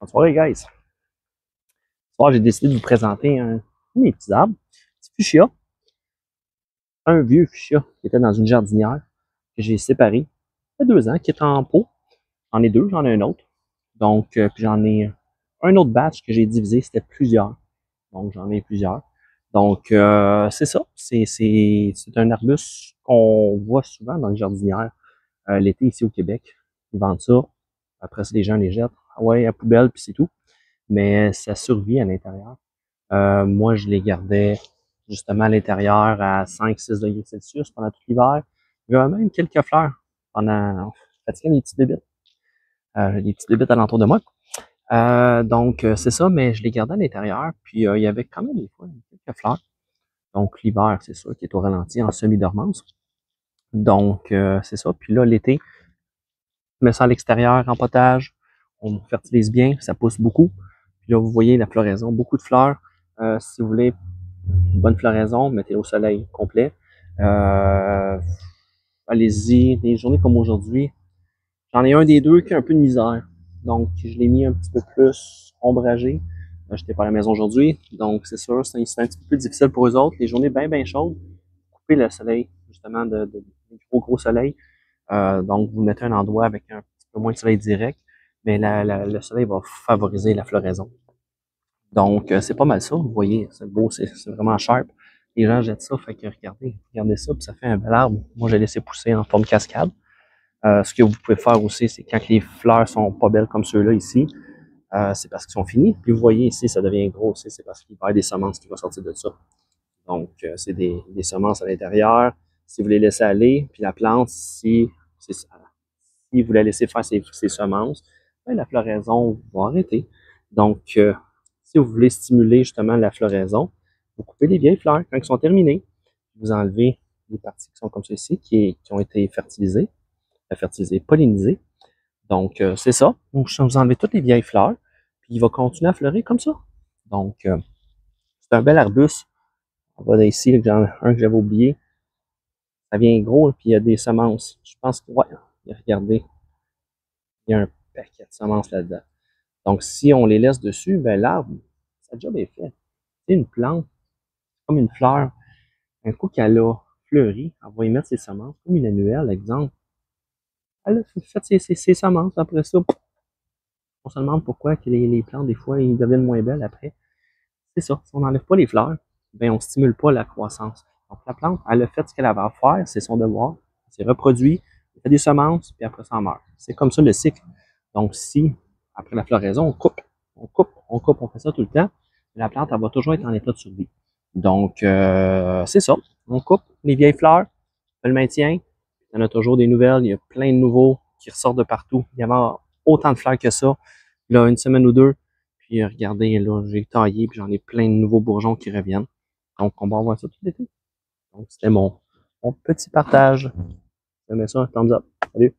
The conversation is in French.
Bonne soirée, guys. Ce soir, j'ai décidé de vous présenter mes petits arbres. Petit fuchsia. Un vieux fuchsia qui était dans une jardinière que j'ai séparé. Ça fait 2 ans, qui est en pot. J'en ai deux, j'en ai un autre. Donc, puis j'en ai un autre batch que j'ai divisé, c'était plusieurs. Donc, j'en ai plusieurs. Donc, c'est ça. C'est un arbuste qu'on voit souvent dans les jardinières l'été ici au Québec. Ils vendent ça. Après ça, les gens les jettent. Ouais, à la poubelle, puis c'est tout. Mais ça survit à l'intérieur. Moi, je les gardais justement à l'intérieur à 5-6 degrés Celsius pendant tout l'hiver. J'avais même quelques fleurs pendant. Je fatiguais les petites bébites. Les petites bébites alentour de moi. Donc, c'est ça, mais je les gardais à l'intérieur. Puis, il y avait quand même des fois quelques fleurs. Donc, l'hiver, c'est sûr qu'il est au ralenti en semi-dormance. Donc, c'est ça. Puis là, l'été, je mets ça à l'extérieur en potage. On fertilise bien, ça pousse beaucoup. Puis là, vous voyez la floraison, beaucoup de fleurs. Si vous voulez une bonne floraison, mettez au soleil complet. Allez-y, des journées comme aujourd'hui. J'en ai un des deux qui a un peu de misère. Donc, je l'ai mis un petit peu plus ombragé. J'étais pas à la maison aujourd'hui. Donc, c'est sûr, c'est un petit peu plus difficile pour eux autres. Les journées bien chaudes, coupez le soleil, justement, de gros soleil. Donc, vous mettez un endroit avec un petit peu moins de soleil direct, mais le soleil va favoriser la floraison. Donc, c'est pas mal ça. Vous voyez, c'est beau, c'est vraiment sharp. Les gens jettent ça, fait que regardez ça, puis ça fait un bel arbre. Moi, j'ai laissé pousser en forme cascade. Ce que vous pouvez faire aussi, c'est quand les fleurs sont pas belles comme ceux-là ici, c'est parce qu'ils sont finis. Puis vous voyez ici, ça devient gros aussi, c'est parce qu'il va y avoir des semences qui vont sortir de ça. Donc, c'est des semences à l'intérieur. Si vous les laissez aller, puis la plante, si vous la laissez faire ses semences, ben, la floraison va arrêter. Donc, si vous voulez stimuler justement la floraison, vous coupez les vieilles fleurs quand elles sont terminées. Vous enlevez les parties qui sont comme ceci, qui ont été fertilisées, pollinisées. Donc, c'est ça. Vous enlevez toutes les vieilles fleurs, puis il va continuer à fleurir comme ça. Donc, c'est un bel arbuste. On va ici, un que j'avais oublié. Ça vient gros, puis il y a des semences. Je pense que, ouais, regardez, il y a un paquet de semences là-dedans. Donc, si on les laisse dessus, ben l'arbre, sa job est fait. C'est une plante, comme une fleur. Un coup qu'elle a fleuri, on va y mettre ses semences, comme une annuelle, exemple. Elle a fait ses semences. Après ça, on se demande pourquoi que les plantes, des fois, ils deviennent moins belles après. C'est ça. Si on n'enlève pas les fleurs, ben on ne stimule pas la croissance. Donc, la plante, elle a fait ce qu'elle avait à faire, c'est son devoir. Elle s'est reproduit, elle fait des semences, puis après ça, elle meurt. C'est comme ça le cycle. Donc, si, après la floraison, on fait ça tout le temps, la plante, elle va toujours être en état de survie. Donc, c'est ça. On coupe les vieilles fleurs, on le maintient. Il y en a toujours des nouvelles. Il y a plein de nouveaux qui ressortent de partout. Il y avait autant de fleurs que ça. Là, une semaine ou deux. Puis regardez, là, j'ai taillé, puis j'en ai plein de nouveaux bourgeons qui reviennent. Donc, on va avoir ça tout l'été. Donc, c'était mon petit partage. Je mets ça un thumbs up. Salut!